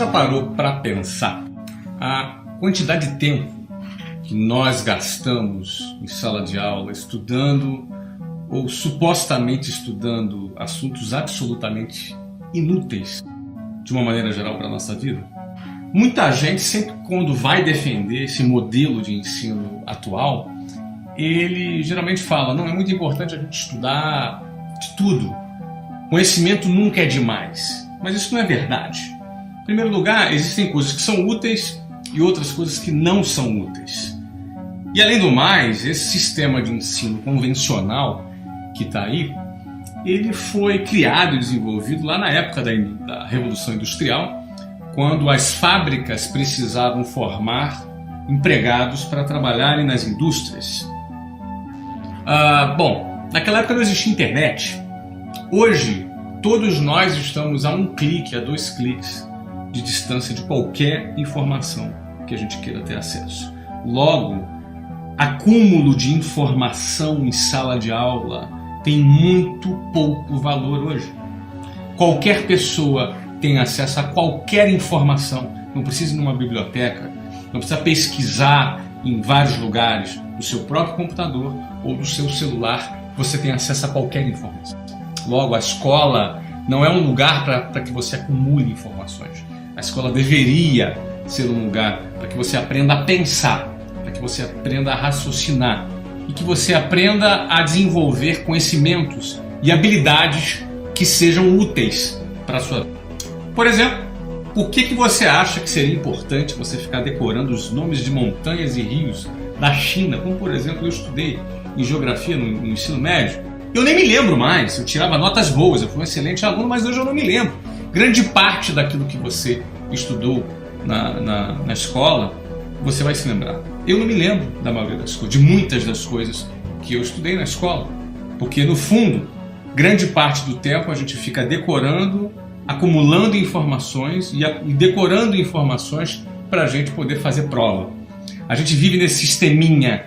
já parou para pensar a quantidade de tempo que nós gastamos em sala de aula estudando ou supostamente estudando assuntos absolutamente inúteis de uma maneira geral para a nossa vida? Muita gente, sempre quando vai defender esse modelo de ensino atual, ele geralmente fala: não, é muito importante a gente estudar de tudo, conhecimento nunca é demais. Mas isso não é verdade. Em primeiro lugar, existem coisas que são úteis e outras coisas que não são úteis. E além do mais, esse sistema de ensino convencional que está aí, ele foi criado e desenvolvido lá na época da Revolução Industrial, quando as fábricas precisavam formar empregados para trabalharem nas indústrias. Bom, naquela época não existia internet. Hoje, todos nós estamos a um clique, a 2 cliques de distância de qualquer informação que a gente queira ter acesso. Logo, acúmulo de informação em sala de aula tem muito pouco valor hoje. Qualquer pessoa tem acesso a qualquer informação, não precisa ir numa biblioteca, não precisa pesquisar em vários lugares, do seu próprio computador ou do seu celular, você tem acesso a qualquer informação. Logo, a escola não é um lugar para que você acumule informações. A escola deveria ser um lugar para que você aprenda a pensar, para que você aprenda a raciocinar e que você aprenda a desenvolver conhecimentos e habilidades que sejam úteis para a sua vida. Por exemplo, por que você acha que seria importante você ficar decorando os nomes de montanhas e rios da China, como por exemplo eu estudei em geografia no ensino médio? Eu nem me lembro mais, eu tirava notas boas, eu fui um excelente aluno, mas hoje eu não me lembro. Grande parte daquilo que você estudou na escola, você vai se lembrar. Eu não me lembro da maioria das coisas, de muitas das coisas que eu estudei na escola, porque no fundo, grande parte do tempo a gente fica decorando, acumulando informações e decorando informações para a gente poder fazer prova. A gente vive nesse sisteminha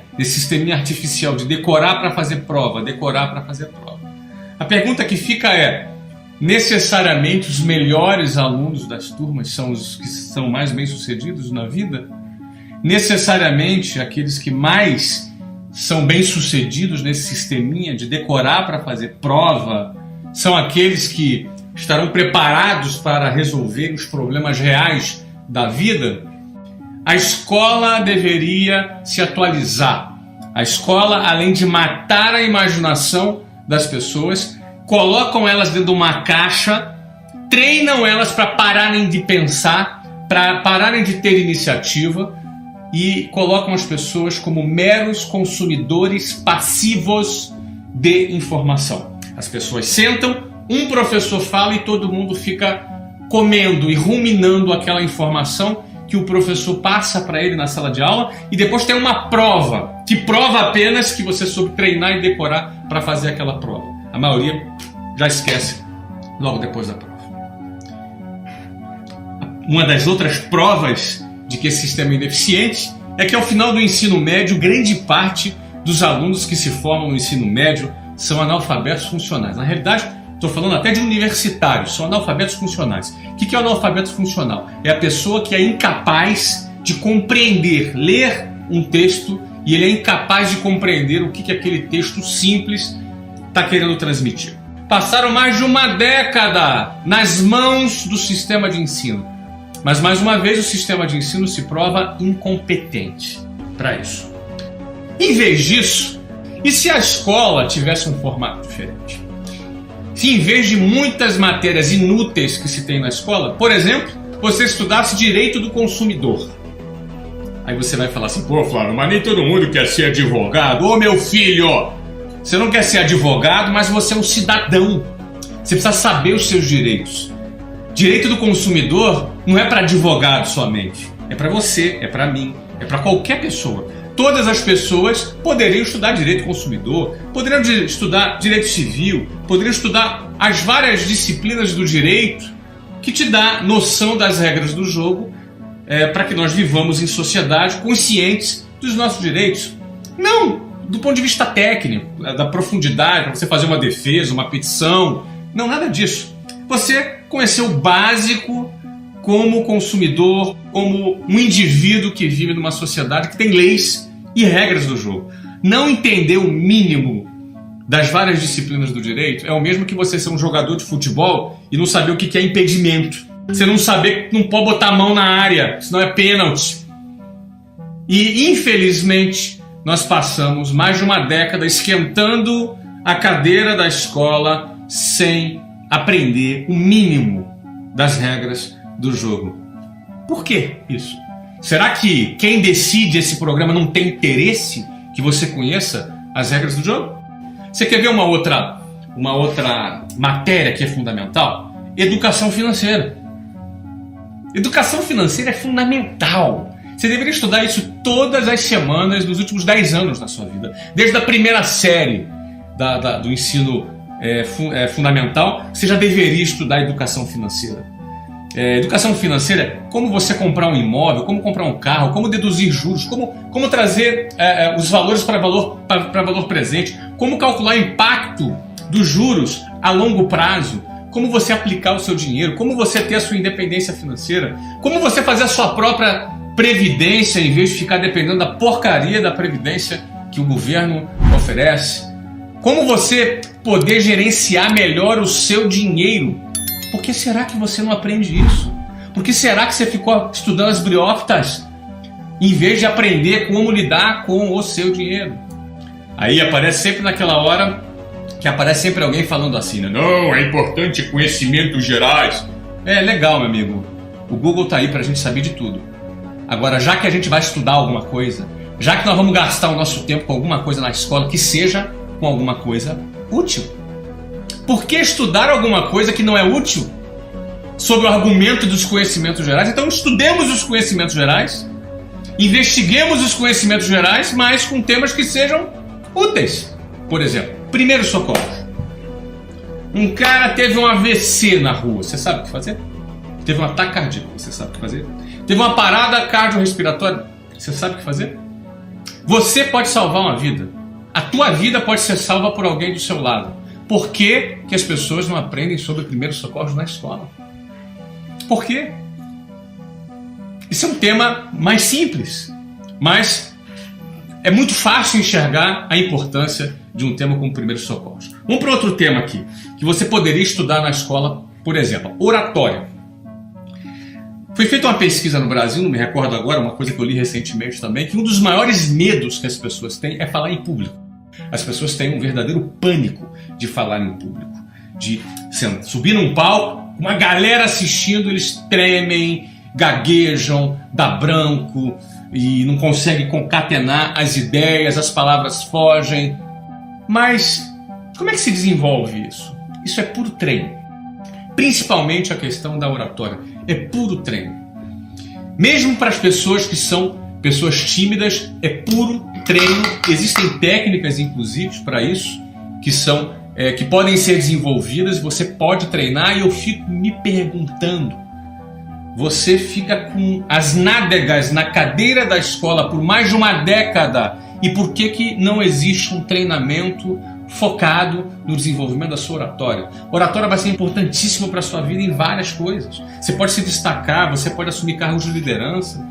artificial de decorar para fazer prova, decorar para fazer prova. A pergunta que fica é: necessariamente os melhores alunos das turmas são os que são mais bem-sucedidos na vida? Necessariamente aqueles que mais são bem-sucedidos nesse sisteminha de decorar para fazer prova são aqueles que estarão preparados para resolver os problemas reais da vida? A escola deveria se atualizar. A escola, além de matar a imaginação das pessoas, colocam elas dentro de uma caixa, treinam elas para pararem de pensar, para pararem de ter iniciativa e colocam as pessoas como meros consumidores passivos de informação. As pessoas sentam, um professor fala e todo mundo fica comendo e ruminando aquela informação que o professor passa para ele na sala de aula, e depois tem uma prova, que prova apenas que você soube treinar e decorar para fazer aquela prova. A maioria já esquece logo depois da prova. Uma das outras provas de que esse sistema é ineficiente é que ao final do ensino médio, grande parte dos alunos que se formam no ensino médio são analfabetos funcionais. Na realidade, estou falando até de universitários, são analfabetos funcionais. O que é o analfabeto funcional? É a pessoa que é incapaz de compreender, ler um texto, e ele é incapaz de compreender o que aquele texto simples está querendo transmitir. Passaram mais de uma década nas mãos do sistema de ensino, mas mais uma vez o sistema de ensino se prova incompetente para isso. Em vez disso, e se a escola tivesse um formato diferente? Se em vez de muitas matérias inúteis que se tem na escola, por exemplo, você estudasse direito do consumidor. Aí você vai falar assim: pô, Flávio, mas nem todo mundo quer ser advogado. Ô meu filho, você não quer ser advogado, mas você é um cidadão. Você precisa saber os seus direitos. Direito do consumidor não é para advogado somente. É para você, é para mim, é para qualquer pessoa. Todas as pessoas poderiam estudar direito do consumidor, poderiam estudar direito civil, poderiam estudar as várias disciplinas do direito que te dá noção das regras do jogo para que nós vivamos em sociedade conscientes dos nossos direitos. Não do ponto de vista técnico, da profundidade, para você fazer uma defesa, uma petição. Não, nada disso. Você conhecer o básico como consumidor, como um indivíduo que vive numa sociedade que tem leis e regras do jogo. Não entender o mínimo das várias disciplinas do direito é o mesmo que você ser um jogador de futebol e não saber o que é impedimento. Você não saber que não pode botar a mão na área, senão é pênalti. E, infelizmente, nós passamos mais de uma década esquentando a cadeira da escola sem aprender o mínimo das regras do jogo. Por que isso? Será que quem decide esse programa não tem interesse que você conheça as regras do jogo? Você quer ver uma outra matéria que é fundamental? Educação financeira. Educação financeira é fundamental. Você deveria estudar isso todas as semanas dos últimos 10 anos da sua vida. Desde a primeira série do ensino fundamental, você já deveria estudar educação financeira. Educação financeira é como você comprar um imóvel, como comprar um carro, como deduzir juros, como trazer os valores para valor presente, como calcular o impacto dos juros a longo prazo, como você aplicar o seu dinheiro, como você ter a sua independência financeira, como você fazer a sua própria previdência em vez de ficar dependendo da porcaria da previdência que o governo oferece, como você poder gerenciar melhor o seu dinheiro. Por que será que você não aprende isso? Por que será que você ficou estudando as briófitas em vez de aprender como lidar com o seu dinheiro? Aí aparece sempre naquela hora que aparece sempre alguém falando assim, né? Não, é importante conhecimentos gerais. É legal, meu amigo. O Google tá aí pra gente saber de tudo. Agora, já que a gente vai estudar alguma coisa, já que nós vamos gastar o nosso tempo com alguma coisa na escola, que seja com alguma coisa útil. Por que estudar alguma coisa que não é útil sob o argumento dos conhecimentos gerais? Então estudemos os conhecimentos gerais, investiguemos os conhecimentos gerais, mas com temas que sejam úteis. Por exemplo, primeiros socorros. Um cara teve um AVC na rua, você sabe o que fazer? Teve um ataque cardíaco, você sabe o que fazer? Teve uma parada cardiorrespiratória, você sabe o que fazer? Você pode salvar uma vida. A tua vida pode ser salva por alguém do seu lado. Por que as pessoas não aprendem sobre primeiros socorros na escola? Por quê? Isso é um tema mais simples, mas é muito fácil enxergar a importância de um tema como primeiros socorros. Vamos para outro tema aqui, que você poderia estudar na escola, por exemplo, oratória. Foi feita uma pesquisa no Brasil, não me recordo agora, uma coisa que eu li recentemente também, que um dos maiores medos que as pessoas têm é falar em público. As pessoas têm um verdadeiro pânico de falar em público, de subir num palco, uma galera assistindo, eles tremem, gaguejam, dá branco e não conseguem concatenar as ideias, as palavras fogem. Mas como é que se desenvolve isso? Isso é puro treino. Principalmente a questão da oratória. É puro treino. Mesmo para as pessoas que são pessoas tímidas, é puro treino. Existem técnicas, inclusive, para isso, que podem ser desenvolvidas. Você pode treinar e eu fico me perguntando, você fica com as nádegas na cadeira da escola por mais de uma década e por que não existe um treinamento focado no desenvolvimento da sua oratória? Oratória vai ser importantíssima para a sua vida em várias coisas. Você pode se destacar, você pode assumir cargos de liderança.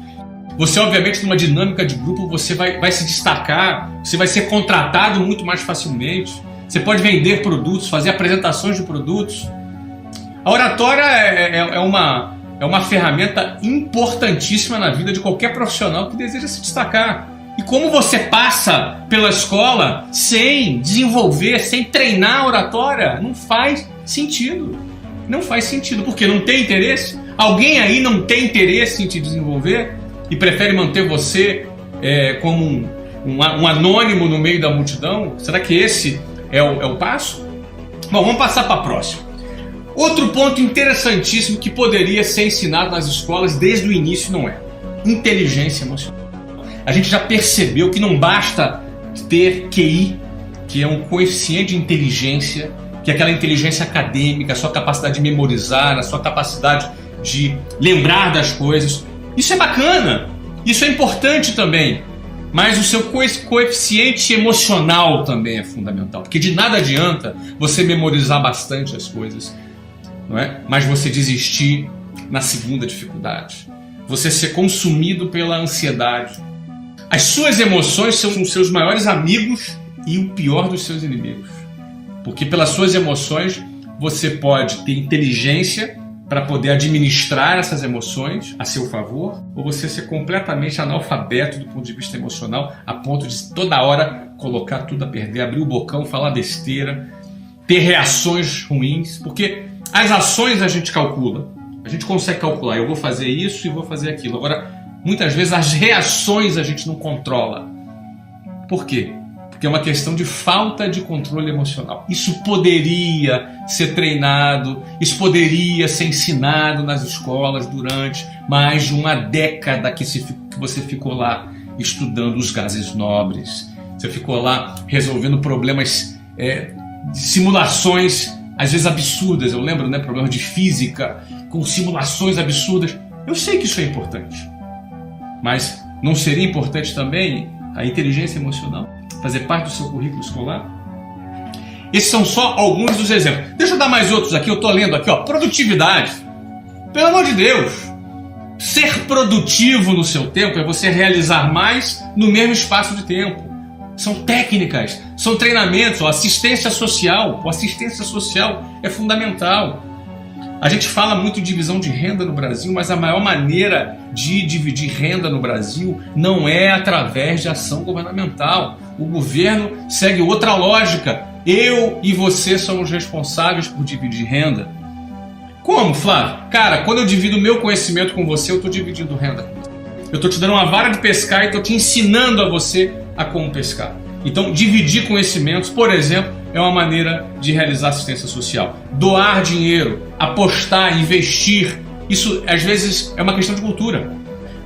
Você, obviamente, numa dinâmica de grupo, você vai se destacar, você vai ser contratado muito mais facilmente. Você pode vender produtos, fazer apresentações de produtos. A oratória é uma ferramenta importantíssima na vida de qualquer profissional que deseja se destacar. E como você passa pela escola sem desenvolver, sem treinar a oratória, não faz sentido. Não faz sentido, porque não tem interesse. Alguém aí não tem interesse em te desenvolver e prefere manter você como um anônimo no meio da multidão? Será que esse é o passo? Bom, vamos passar para a próxima. Outro ponto interessantíssimo que poderia ser ensinado nas escolas desde o início não é inteligência emocional. A gente já percebeu que não basta ter QI, que é um coeficiente de inteligência, que é aquela inteligência acadêmica, a sua capacidade de memorizar, a sua capacidade de lembrar das coisas. Isso é bacana, isso é importante também, mas o seu coeficiente emocional também é fundamental, porque de nada adianta você memorizar bastante as coisas, não é? Mas você desistir na segunda dificuldade. Você ser consumido pela ansiedade. As suas emoções são os seus maiores amigos e o pior dos seus inimigos. Porque pelas suas emoções você pode ter inteligência para poder administrar essas emoções a seu favor, ou você ser completamente analfabeto do ponto de vista emocional, a ponto de toda hora colocar tudo a perder, abrir o bocão, falar besteira, ter reações ruins, porque as ações a gente calcula, a gente consegue calcular, eu vou fazer isso e vou fazer aquilo. Agora, muitas vezes as reações a gente não controla. Por quê? Porque é uma questão de falta de controle emocional. Isso poderia ser treinado, isso poderia ser ensinado nas escolas durante mais de uma década que você ficou lá estudando os gases nobres. Você ficou lá resolvendo problemas, simulações, às vezes absurdas. Eu lembro, problemas de física, com simulações absurdas. Eu sei que isso é importante. Mas não seria importante também a inteligência emocional? Fazer parte do seu currículo escolar? Esses são só alguns dos exemplos. Deixa eu dar mais outros aqui, eu estou lendo aqui, produtividade. Pelo amor de Deus! Ser produtivo no seu tempo é você realizar mais no mesmo espaço de tempo. São técnicas, são treinamentos, assistência social. A assistência social é fundamental. A gente fala muito de divisão de renda no Brasil, mas a maior maneira de dividir renda no Brasil não é através de ação governamental. O governo segue outra lógica. Eu e você somos responsáveis por dividir renda. Como, Flávio? Cara, quando eu divido o meu conhecimento com você, eu estou dividindo renda com você. Eu estou te dando uma vara de pescar e estou te ensinando a você a como pescar. Então, dividir conhecimentos, por exemplo, é uma maneira de realizar assistência social. Doar dinheiro, apostar, investir, isso às vezes é uma questão de cultura.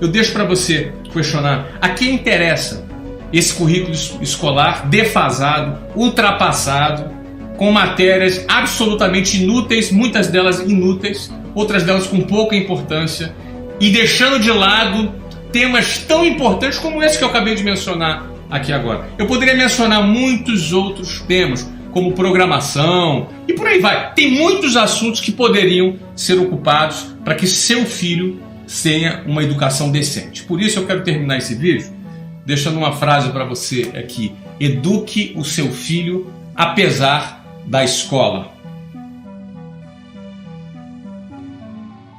Eu deixo para você questionar: a quem interessa esse currículo escolar defasado, ultrapassado, com matérias absolutamente inúteis, muitas delas inúteis, outras delas com pouca importância, e deixando de lado temas tão importantes como esse que eu acabei de mencionar aqui agora? Eu poderia mencionar muitos outros temas, como programação, e por aí vai. Tem muitos assuntos que poderiam ser ocupados para que seu filho tenha uma educação decente. Por isso eu quero terminar esse vídeo deixando uma frase para você aqui: eduque o seu filho apesar da escola.